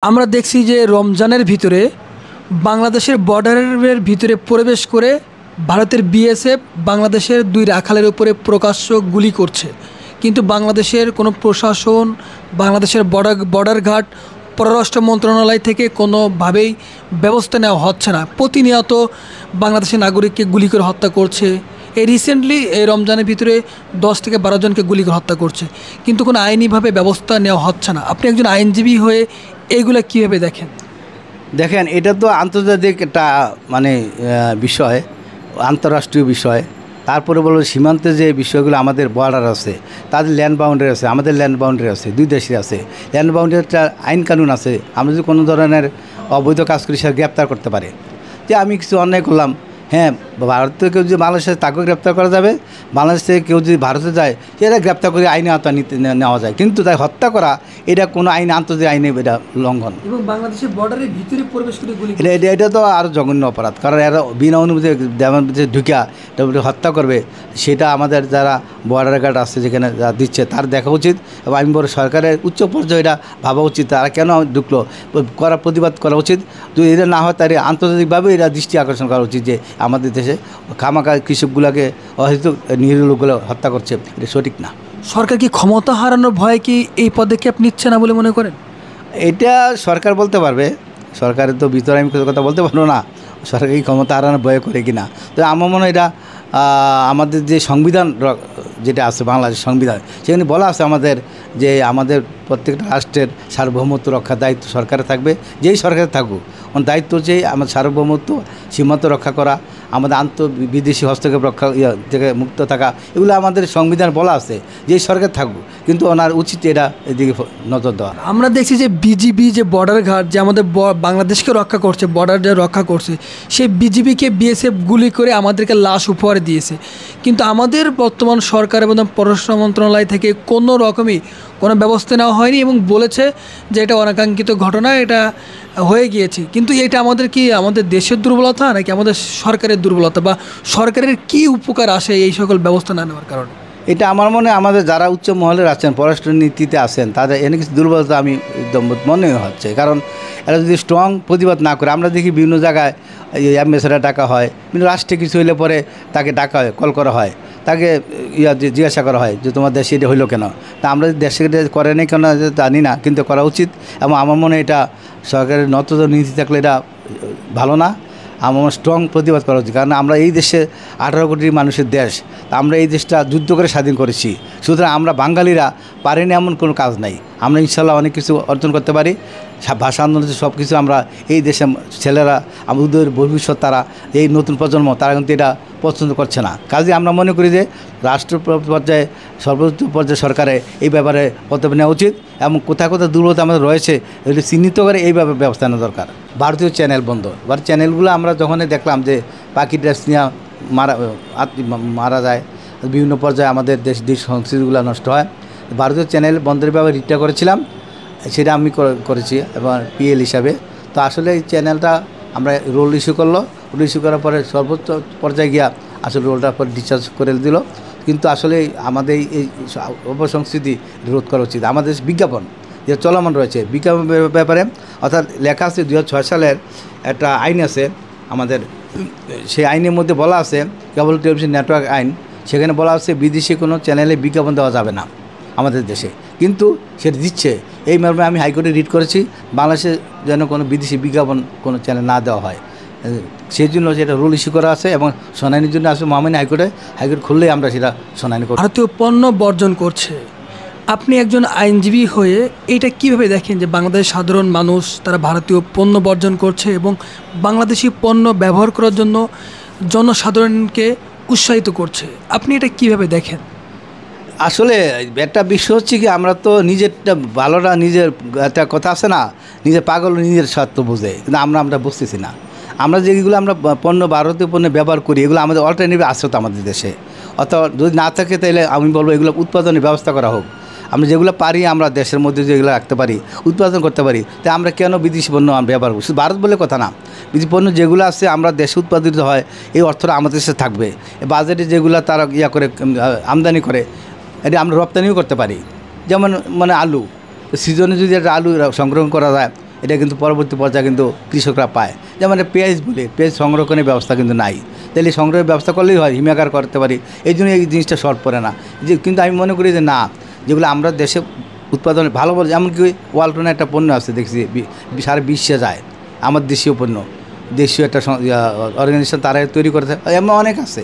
আমরা দেখছি যে রমজানের ভিতরে বাংলাদেশের বর্ডারের ভিতরে প্রবেশ করে ভারতের বিএসএফ বাংলাদেশের দুই রাখালের উপরে প্রকাশ্য গুলি করছে, কিন্তু বাংলাদেশের কোনো প্রশাসন, বাংলাদেশের বর্ডার ঘাট, পররাষ্ট্র মন্ত্রণালয় থেকে কোনোভাবেই ব্যবস্থা নেওয়া হচ্ছে না। প্রতিনিয়ত বাংলাদেশের নাগরিককে গুলি করে হত্যা করছে। এই রিসেন্টলি এই রমজানের ভিতরে 10 থেকে 12 জনকে গুলি করে হত্যা করছে, কিন্তু কোনো আইনিভাবে ব্যবস্থা নেওয়া হচ্ছে না। আপনি একজন আইনজীবী হয়ে এইগুলো কীভাবে দেখেন? দেখেন, এটা তো আন্তর্জাতিক একটা বিষয়, আন্তঃরাষ্ট্রীয় বিষয়। তারপরে বলবো সীমান্তে যে বিষয়গুলো আমাদের বর্ডার আছে, তাদের ল্যান্ড বাউন্ডারি আছে, আমাদের ল্যান্ড বাউন্ডারি আছে, দুই দেশের আছে। ল্যান্ড বাউন্ডারি একটা আইন কানুন আছে। আমরা যদি কোনো ধরনের অবৈধ কাজ করি সেটা গ্রেপ্তার করতে পারে। যে আমি কিছু অন্যায় করলাম, হ্যাঁ, ভারত থেকে কেউ যদি বাংলাদেশে তাকেও গ্রেপ্তার করা যাবে, বাংলাদেশ থেকে কেউ যদি ভারতে যায় সেটা গ্রেপ্তার করে আইনে আওতা নেওয়া যায়, কিন্তু তাই হত্যা করা এটা কোনো আইন, আন্তর্জাতিক আইনে এটা লঙ্ঘন। এবং বাংলাদেশের বর্ডারের ভিতরে প্রবেশ করে গুলি, এটা তো আরও জঘন্য অপরাধ। কারণ এরা বিনা অনুমতি ঢুকিয়া হত্যা করবে, সেটা আমাদের যারা বর্ডার গার্ড আছে যেখানে যা দিচ্ছে তার দেখা উচিত। এবং আমি বড় সরকারের উচ্চ পর্যায়ে এটা ভাবা উচিত, তারা কেন ঢুকলো প্রতিবাদ করা উচিত। যদি এটা না হয় তাহলে আন্তর্জাতিকভাবে এটা দৃষ্টি আকর্ষণ করা উচিত যে আমাদের দেশে খামাখা কৃষকগুলোকে অহেতুক নিরীহ লোকগুলো হত্যা করছে, এটা সঠিক না। সরকার কি ক্ষমতা হারানোর ভয়ে কি এই পদক্ষেপ নিচ্ছে না বলে মনে করেন? এটা সরকার বলতে পারবে, সরকারের তো ভিতরে আমি কথা বলতে পারবো না সরকার কি ক্ষমতা হারানোর ভয় করে কিনা। তো আমার মনে হয় এটা আমাদের যে সংবিধান যেটা আছে, বাংলাদেশ সংবিধান, সেখানে বলা আছে আমাদের যে আমাদের প্রত্যেকটা রাষ্ট্রের সার্বভৌমত্ব রক্ষার দায়িত্ব সরকারে থাকবে, যেই সরকারে থাকুক। আমার দায়িত্ব হচ্ছে আমাদের সার্বভৌমত্ব, সীমান্ত রক্ষা করা, আমাদের বিদেশি হস্তক্ষেপ রক্ষা থেকে মুক্ত থাকা, এগুলো আমাদের সংবিধান বলা আছে, যেই সরকার থাকুক। কিন্তু ওনার উচিত এটা এদিকে নজর দেওয়া। আমরা দেখছি যে বিজিবি যে বর্ডার ঘাট যে আমাদের বাংলাদেশকে রক্ষা করছে, বর্ডার যে রক্ষা করছে, সেই বিজিবিকে বিএসএফ গুলি করে আমাদেরকে লাশ উপহার দিয়েছে। কিন্তু আমাদের বর্তমান সরকার এবং পররাষ্ট্র মন্ত্রণালয় থেকে কোনো রকমই কোনো ব্যবস্থা নেওয়া হয়নি এবং বলেছে যে এটা অনাকাঙ্ক্ষিত ঘটনা, এটা হয়ে গিয়েছে। কিন্তু এটা আমাদের কি আমাদের দেশের দুর্বলতা নাকি আমাদের সরকারের দুর্বলতা, বা সরকারের কি উপকার আসে এই সকল ব্যবস্থা না নেওয়ার কারণে? এটা আমার মনে আমাদের যারা উচ্চ মহলের আছেন, পররাষ্ট্র নীতিতে আছেন, তাদের এনে কিছু দুর্বলতা আমি একদম মনে হচ্ছে। কারণ এরা যদি স্ট্রং প্রতিবাদ না করে, আমরা দেখি বিভিন্ন জায়গায় অ্যাম্বাসেডার ডাকা হয়, বিভিন্ন রাষ্ট্রে কিছু হইলে পরে তাকে ডাকা হয়, কল করা হয়, তাকে জিজ্ঞাসা করা হয় যে তোমার দেশে এটা হইলো কেন। তা আমরা দেশে করে নেই কেন জানি না, কিন্তু করা উচিত। এবং আমার মনে হয় এটা সরকারের নত নীতি থাকলে এটা ভালো না। আমার স্ট্রং প্রতিবাদ করা উচিত। কারণ আমরা এই দেশে 18 কোটি মানুষের দেশ, আমরা এই দেশটা যুদ্ধ করে স্বাধীন করেছি। সুতরাং আমরা বাঙালিরা পারিনি এমন কোনো কাজ নাই। আমরা ইনশাল্লাহ অনেক কিছু অর্জন করতে পারি। ভাষা আন্দোলন সব কিছু আমরা এই দেশে ছেলেরা, আমাদের ভবিষ্যৎ, তারা এই নতুন প্রজন্ম, তারা কিন্তু এটা পছন্দ করছে না। কাজে আমরা মনে করি যে রাষ্ট্র পর্যায়ে, সর্বোচ্চ পর্যায়ে সরকারে এই ব্যাপারে পদক্ষেপ নেওয়া উচিত। এবং কোথায় কোথায় দুর্বলতা আমাদের রয়েছে এগুলি চিহ্নিত করে এইভাবে ব্যবস্থা নেওয়া দরকার। ভারতীয় চ্যানেল বন্ধ, ভারতীয় চ্যানেলগুলো আমরা যখনই দেখলাম যে পাখি ড্রেস নিয়ে মারা যায়, বিভিন্ন পর্যায়ে আমাদের দেশ সংস্কৃতিগুলো নষ্ট হয়, ভারতীয় চ্যানেল বন্ধের ব্যাপারে রিটটা করেছিলাম, সেটা আমি করেছি এবং পিএল হিসাবে। তো আসলে এই চ্যানেলটা আমরা রোল ইস্যু করলো, রোল ইস্যু করার পরে সর্বোচ্চ পর্যায়ে গিয়া আসলে রোলটার পর ডিসচার্জ করে দিল। কিন্তু আসলে আমাদের এই অপসংস্কৃতি রোধ করা উচিত। আমাদের বিজ্ঞাপন যে চলমান রয়েছে, বিজ্ঞাপন ব্যাপারে অর্থাৎ লেখা আছে 2006 সালের একটা আইন আছে আমাদের, সেই আইনের মধ্যে বলা আছে কেবল টেলিভিশন নেটওয়ার্ক আইন, সেখানে বলা আছে বিদেশি কোনো চ্যানেলে বিজ্ঞাপন দেওয়া যাবে না আমাদের দেশে, কিন্তু সেটা দিচ্ছে। এই মর্মে আমি হাইকোর্টে রিট করেছি বাংলাদেশে যেন কোনো বিদেশি বিজ্ঞাপন কোনো চ্যানেল না দেওয়া হয়, সেই জন্য সেটা রুল ইস্যু করা আছে এবং শুনানির জন্য আসলে মহামান্য হাইকোর্ট খুললেই আমরা সেটা শুনানি করি। ভারতীয় পণ্য বর্জন করছে, আপনি একজন আইনজীবী হয়ে এইটা কিভাবে দেখেন যে বাংলাদেশের সাধারণ মানুষ তারা ভারতীয় পণ্য বর্জন করছে এবং বাংলাদেশি পণ্য ব্যবহার করার জন্য জনসাধারণকে উৎসাহিত করছে? আপনি এটা কিভাবে দেখেন? আসলে একটা বিষয় হচ্ছে কি, আমরা তো নিজেরটা ভালোটা, নিজের একটা কথা আছে না, নিজের পাগল নিজের স্বার্থ বোঝে, কিন্তু আমরা বুঝতেছি না। আমরা যেগুলো আমরা ভারতীয় পণ্য ব্যবহার করি, এগুলো আমাদের অল্টারনেটিভ আছে তো আমাদের দেশে। অথবা যদি না থাকে তাহলে আমি বলবো এগুলো উৎপাদনের ব্যবস্থা করা হোক। আমরা যেগুলো পারি, আমরা দেশের মধ্যে যেগুলো রাখতে পারি, উৎপাদন করতে পারি, তাই আমরা কেন বিদেশি পণ্য আমরা ব্যবহার করি? শুধু ভারত বলে কথা না, বিদেশি পণ্য যেগুলো আছে আমরা দেশে উৎপাদিত হয়, এই অর্থটা আমাদের দেশে থাকবে। বাজারে যেগুলো তারা করে আমদানি করে, এটা আমরা রপ্তানিও করতে পারি। যেমন আলু সিজনে যদি একটা আলু সংগ্রহ করা যায়, এটা কিন্তু পরবর্তী পর্যায়ে কিন্তু কৃষকরা পায়। যেমন পেঁয়াজ বলি, পেঁয়াজ সংরক্ষণের ব্যবস্থা কিন্তু নাই, তাহলে সংগ্রহের ব্যবস্থা করলেই হয়, হিমাগার করতে পারি, এই জন্য এই জিনিসটা শর্ট পড়ে না। যে কিন্তু আমি মনে করি যে না, যেগুলো আমরা দেশে উৎপাদন ভালো বলে, এমনকি ওয়ালটনের একটা পণ্য আছে দেখছি সারা বিশ্বে যায়, আমার দেশীয় পণ্য, দেশীয় একটা অর্গানাইজেশন তারা তৈরি করে থাকে, এমন অনেক আছে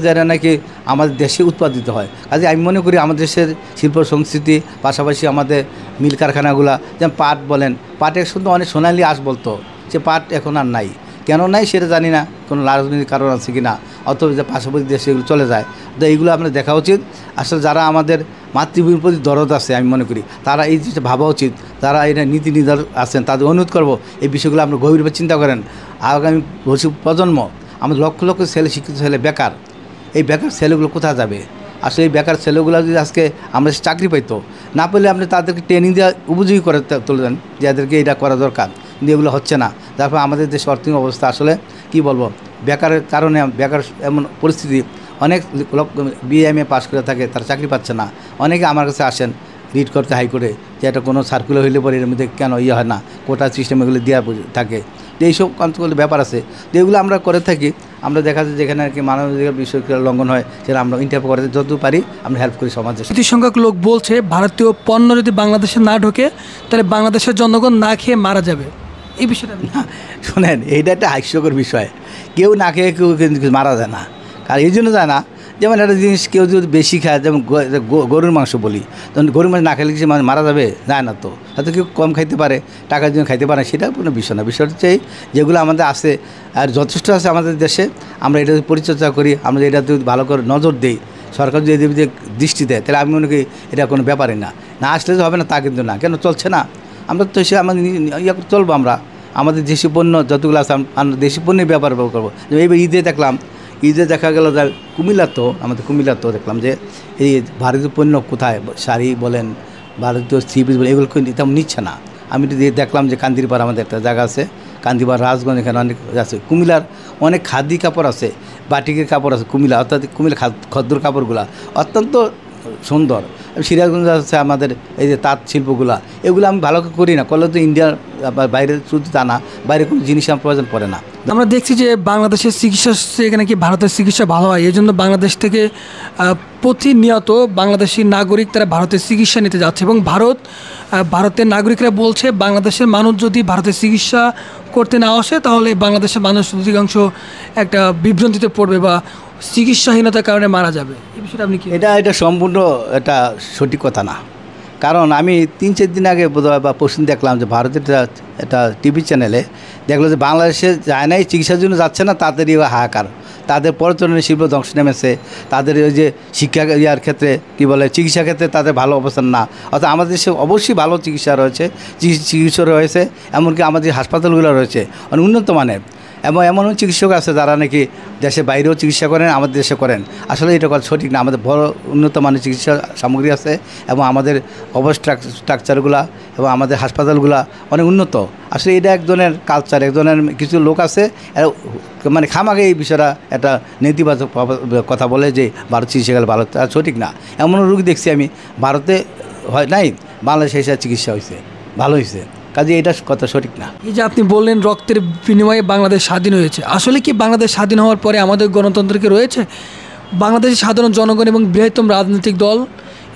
যারা নাকি আমাদের দেশে উৎপাদিত হয়। কাজে আমি মনে করি আমাদের দেশের শিল্প সংস্কৃতি, পাশাপাশি আমাদের মিল কারখানাগুলা, যেমন পাট বলেন, পাটের শুধু অনেক সোনালি আঁশ বলতো, সে পাট এখন আর নাই, কেন নাই সেটা জানি না, কোনো রাজনৈতিক কারণ আছে কি না, অথবা যে পাশাপাশি দেশে এগুলো চলে যায়। তো এইগুলো আপনার দেখা উচিত। আসলে যারা আমাদের মাতৃভূমির প্রতি দরদ আছে, আমি মনে করি তারা এই জিনিসটা ভাবা উচিত, তারা এটা নীতি নির্ধারক আছেন, তাদের অনুরোধ করবো এই বিষয়গুলো আপনার গভীরভাবে চিন্তা করেন। আগামী ভবিষ্যৎ প্রজন্ম, আমাদের লক্ষ লক্ষ ছেলে, শিক্ষিত ছেলে বেকার, এই বেকার ছেলেগুলো কোথায় যাবে? আসলে এই বেকার ছেলেগুলো যদি আজকে আমরা চাকরি পাইতো, না পেলে আপনি তাদেরকে ট্রেনিং দেওয়া উপযোগী করে তুলে দেন যে এদেরকে এটা করা দরকার, কিন্তু এগুলো হচ্ছে না। তারপর আমাদের দেশের অর্থনৈতিক অবস্থা আসলে কি বলবো, বেকারের কারণে, বেকার এমন পরিস্থিতি, অনেক লোক BA পাস করে থাকে, তারা চাকরি পাচ্ছে না। অনেকে আমার কাছে আসেন রিড করতে হাইকোর্টে, যে এটা কোনো সার্কুলার হইলে পরে এর মধ্যে কেন হয় না, কোটা সিস্টেম এগুলো দেওয়া থাকে। তো এইসব কতগুলো ব্যাপার আছে, তো এগুলো আমরা করে থাকি। আমরা দেখা যায় যেখানে আর কি মানবাধিকার বিষয়গুলো লঙ্ঘন হয়, সেটা আমরা ইন্টারভিউ করতে যতদূর পারি আমরা হেল্প করি সমাজে। কিছু সংখ্যক লোক বলছে ভারতীয় পণ্য যদি বাংলাদেশে না ঢোকে তাহলে বাংলাদেশের জনগণ না খেয়ে মারা যাবে, এই বিষয়টা শোনেন, এইটা একটা হাস্যকর বিষয়। কেউ না খেয়ে কেউ কিন্তু মারা যায় না, আর এই জন্য যায় না, যেমন একটা জিনিস কেউ যদি বেশি খায়, যেমন গরুর মাংস বলি, তখন গরুর মাংস না খেলে কিছু মারা যাবে, যায় না তো। হয়তো কেউ কম খাইতে পারে, টাকার জন্য খাইতে পারে, সেটা কোনো বিষয় না। বিষয়টা হচ্ছে যেগুলো আমাদের আছে আর যথেষ্ট আছে আমাদের দেশে, আমরা এটা পরিচর্যা করি, আমরা এটাতে ভালো করে নজর দিই, সরকার যদি এদিকে দৃষ্টি দেয়, তাহলে আমি মনে করি এটা কোনো ব্যাপারই না। না আসলে যে হবে না তা কিন্তু না, কেন চলছে না, আমরা তো সে আমাদের চলবো। আমরা আমাদের দেশি পণ্য যতগুলো আছে আমরা দেশি পণ্যের ব্যাপার করবো। এইবার ঈদে দেখলাম, ঈদে দেখা গেল যে কুমিল্লাতেও দেখলাম যে এই ভারতীয় পণ্য কোথায়, শাড়ি বলেন, ভারতীয় থ্রি পিস বলেন, এগুলো তেমন নিচ্ছে না। আমি দেখলাম যে কান্দিরপাড় আমাদের একটা জায়গা আছে, কান্দিরপাড় রাজগঞ্জ, এখানে অনেক আছে কুমিল্লার অনেক খাদি কাপড় আছে, বাটিকের কাপড় আছে কুমিল্লা, অর্থাৎ কুমিল্লা খদ্দর কাপড়গুলা অত্যন্ত সুন্দর। সিরাজগঞ্জ আছে আমাদের এই যে তাঁত শিল্পগুলা, এগুলো আমি ভালো করি না, করলে তো ইন্ডিয়ার বাইরে শুধু তা না, বাইরে কোনো জিনিস আমার প্রয়োজন পড়ে না। আমরা দেখছি যে বাংলাদেশের চিকিৎসা এখানে কি ভারতের চিকিৎসা ভালো হয়, এই জন্য বাংলাদেশ থেকে প্রতিনিয়ত বাংলাদেশি নাগরিক তারা ভারতের চিকিৎসা নিতে যাচ্ছে, এবং ভারতের নাগরিকরা বলছে বাংলাদেশের মানুষ যদি ভারতের চিকিৎসা করতে না আসে তাহলে বাংলাদেশের মানুষ অধিকাংশ একটা বিভ্রান্তিতে পড়বে বা চিকিৎসাহীনতার কারণে মারা যাবে। এই বিষয়টা আপনি কি? এটা সম্পূর্ণ এটা সঠিক কথা না। কারণ আমি 3-4 দিন আগে বোধহয় বা পরশু দেখলাম যে ভারতের একটা টিভি চ্যানেলে দেখলো যে বাংলাদেশে যায় নাই, চিকিৎসার জন্য যাচ্ছে না, তাদেরই হাহাকার, তাদের পর্যটনের শিল্প ধ্বংস নেমেছে, তাদের ওই যে শিক্ষা ইয়ার ক্ষেত্রে কী বলে চিকিৎসা ক্ষেত্রে তাদের ভালো অবস্থান না। অর্থাৎ আমাদের দেশে অবশ্যই ভালো চিকিৎসা রয়েছে, চিকিৎসা রয়েছে, এমনকি আমাদের হাসপাতালগুলো রয়েছে অনেক উন্নত মানের, এবং এমনও চিকিৎসক আছে যারা নাকি দেশের বাইরেও চিকিৎসা করেন, আমাদের দেশে করেন। আসলে এটা কথা সঠিক না। আমাদের বড় উন্নত মানের চিকিৎসা সামগ্রী আছে, এবং আমাদের স্ট্রাকচারগুলা এবং আমাদের হাসপাতালগুলা অনেক উন্নত। আসলে এটা এক ধরনের কালচার, এক ধরনের কিছু লোক আছে মানে খামাকে এই বিষয়টা একটা নেতিবাচক কথা বলে যে ভারত চিকিৎসা গেলে ভালো, তা সঠিক না। এমনও রোগী দেখছি আমি ভারতে হয় নাই, বাংলাদেশে এসে চিকিৎসা হয়েছে, ভালো হয়েছে। কাজে এটা কথা সঠিক না। এই যে আপনি বললেন রক্তের বিনিময়ে বাংলাদেশ স্বাধীন হয়েছে, আসলে কি বাংলাদেশ স্বাধীন হওয়ার পরে আমাদের গণতন্ত্র কি রয়েছে? বাংলাদেশের সাধারণ জনগণ এবং বৃহত্তম রাজনৈতিক দল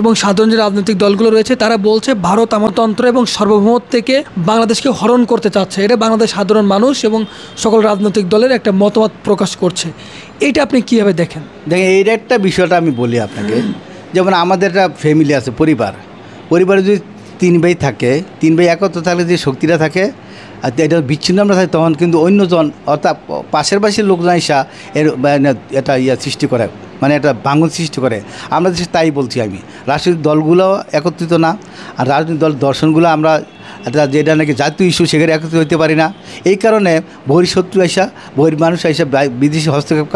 এবং সাধারণ যে রাজনৈতিক দলগুলো রয়েছে তারা বলছে ভারত আমতন্ত্র এবং সার্বভৌমত্ব থেকে বাংলাদেশকে হরণ করতে চাচ্ছে। এটা বাংলাদেশ সাধারণ মানুষ এবং সকল রাজনৈতিক দলের একটা মতামত প্রকাশ করছে। এইটা আপনি কীভাবে দেখেন? দেখেন, এইটা একটা বিষয়টা আমি বলি আপনাকে, যেমন আমাদের একটা ফ্যামিলি আছে, পরিবারে যদি 3 ভাই থাকে, 3 ভাই একত্র থাকলে যে শক্তিটা থাকে, আর এটা বিচ্ছিন্ন আমরা থাকি, তখন কিন্তু অন্যজন অর্থাৎ পাশের লোকজন এসা এটা সৃষ্টি করে, মানে একটা ভাঙন সৃষ্টি করে। আমরা দেশে তাই বলছি আমি, রাজনৈতিক দলগুলো একত্রিত না, আর রাজনৈতিক দল দর্শনগুলো আমরা যেটা নাকি জাতীয় ইস্যু সেখানে একত্রিত হতে পারি না। এই কারণে বহিঃশত্রু আইসা, মানুষ আইসা বিদেশি হস্তক্ষেপ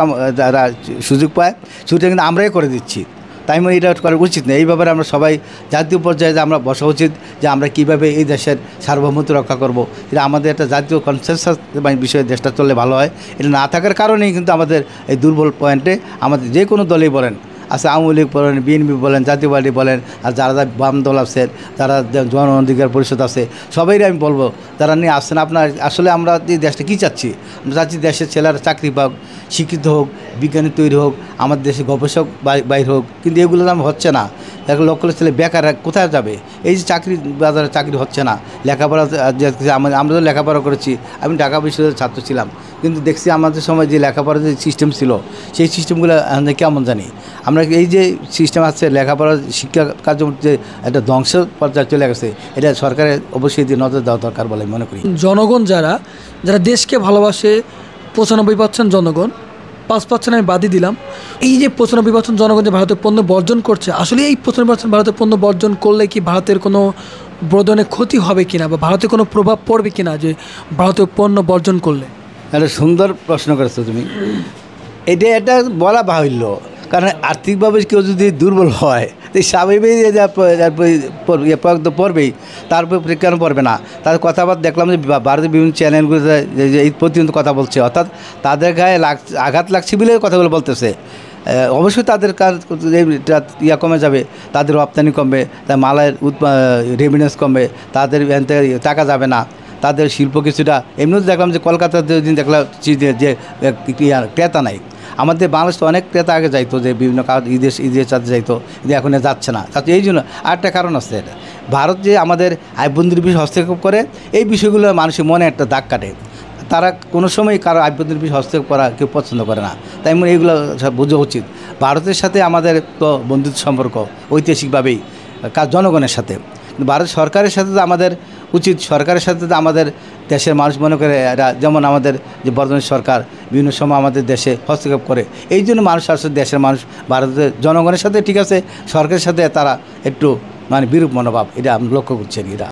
সুযোগ পায়, সুযোগটা কিন্তু আমরাই করে দিচ্ছি। তাই মানে এটা করা উচিত না। এই ব্যাপারে আমরা সবাই জাতীয় পর্যায়ে আমরা বসা উচিত যে আমরা কীভাবে এই দেশের সার্বভৌমত্ব রক্ষা করব। এটা আমাদের একটা জাতীয় কনসেনসাস বিষয়ে দেশটা চললে ভালো হয়। এটা না থাকার কারণেই কিন্তু আমাদের এই দুর্বল পয়েন্টে আমাদের যে কোনো দলেই বলেন, আছে আওয়ামী লীগ বলেন, বিএনপি বলেন, জাতীয় পার্টি বলেন, আর যারা যারা বাম দল আছে, যারা জন অধিকার পরিষদ আছে, সবাইরই আমি বলবো যারা নিয়ে আসছেন আপনার, আসলে আমরা এই দেশটা কী চাচ্ছি? আমরা চাচ্ছি দেশের ছেলেরা চাকরি পাক, শিক্ষিত হোক, বিজ্ঞানী তৈরি হোক, আমাদের দেশে গবেষক বাইর হোক, কিন্তু এগুলো দাম হচ্ছে না। এখন লক্ষ ছেলে বেকার কোথায় যাবে? এই যে চাকরি বাজারে চাকরি হচ্ছে না, লেখাপড়া আমরা তো লেখাপড়া করেছি, আমি ঢাকা বিশ্ববিদ্যালয়ের ছাত্র ছিলাম, কিন্তু দেখছি আমাদের সময় যে লেখাপড়ার যে সিস্টেম ছিল সেই সিস্টেমগুলো আমরা কেমন জানি। আমরা এই যে সিস্টেম আছে লেখাপড়ার শিক্ষা কার্যক্রম যে একটা ধ্বংসের পর্যায়ে চলে গেছে, এটা সরকারের অবশ্যই দিয়ে নজর দেওয়া দরকার বলে মনে করি। জনগণ যারা যারা দেশকে ভালোবাসে 95% জনগণ, 5% আমি বাদই দিলাম। এই যে 95% জনগণ যে ভারতের পণ্য বর্জন করছে, আসলে এই 95% ভারতের পণ্য বর্জন করলে কি ভারতের কোনো বড় ধরনের ক্ষতি হবে কিনা বা ভারতে কোনো প্রভাব পড়বে কিনা যে ভারতীয় পণ্য বর্জন করলে? একটা সুন্দর প্রশ্ন করেছো তুমি। এটা বলা বাহুল্য, কারণ আর্থিকভাবে কেউ যদি দুর্বল হয় তো স্বাভাবিক প্রয়োগ তো পড়বেই, তারপর কেন পড়বে না? তাদের কথাবার্তা দেখলাম যে ভারতের বিভিন্ন চ্যানেলগুলোতে যে এই প্রতিনিয়ত কথা বলছে, অর্থাৎ তাদের গায়ে আঘাত লাগছে বলে কথাগুলো বলতেছে। অবশ্যই তাদের কাজ কমে যাবে, তাদের রপ্তানি কমবে, তার মালের রেভিনিউস কমবে, তাদের টাকা যাবে না, তাদের শিল্প কিছুটা। এমনিও দেখলাম যে কলকাতাতে দিন দেখলাম যে ক্রেতা নাই। আমাদের বাংলাদেশে অনেক ক্রেতা আগে যাইতো, যে বিভিন্ন ঈদের সাথে যাইতো, কিন্তু এখন যাচ্ছে না। তাতে এই জন্য আরেকটা কারণ আছে, এটা ভারত যে আমাদের আভ্যন্তরীণ বিষয় হস্তক্ষেপ করে, এই বিষয়গুলো মানুষের মনে একটা দাগ কাটে। তারা কোনো সময় কারো আভ্যন্তরীণ বিষয় হস্তক্ষেপ করা কেউ পছন্দ করে না। তাই এইগুলো বোঝা উচিত। ভারতের সাথে আমাদের তো বন্ধুত্ব সম্পর্ক ঐতিহাসিকভাবেই জনগণের সাথে, কিন্তু ভারত সরকারের সাথে তো আমাদের উচিত, সরকারের সাথে তো আমাদের দেশের মানুষ মনে করে এরা, যেমন আমাদের যে বর্তমান সরকার বিভিন্ন সময় আমাদের দেশে হস্তক্ষেপ করে, এই জন্য মানুষ আসলে দেশের মানুষ ভারতের জনগণের সাথে ঠিক আছে, সরকারের সাথে তারা একটু বিরূপ মনোভাব এটা আমরা লক্ষ্য করছি এরা।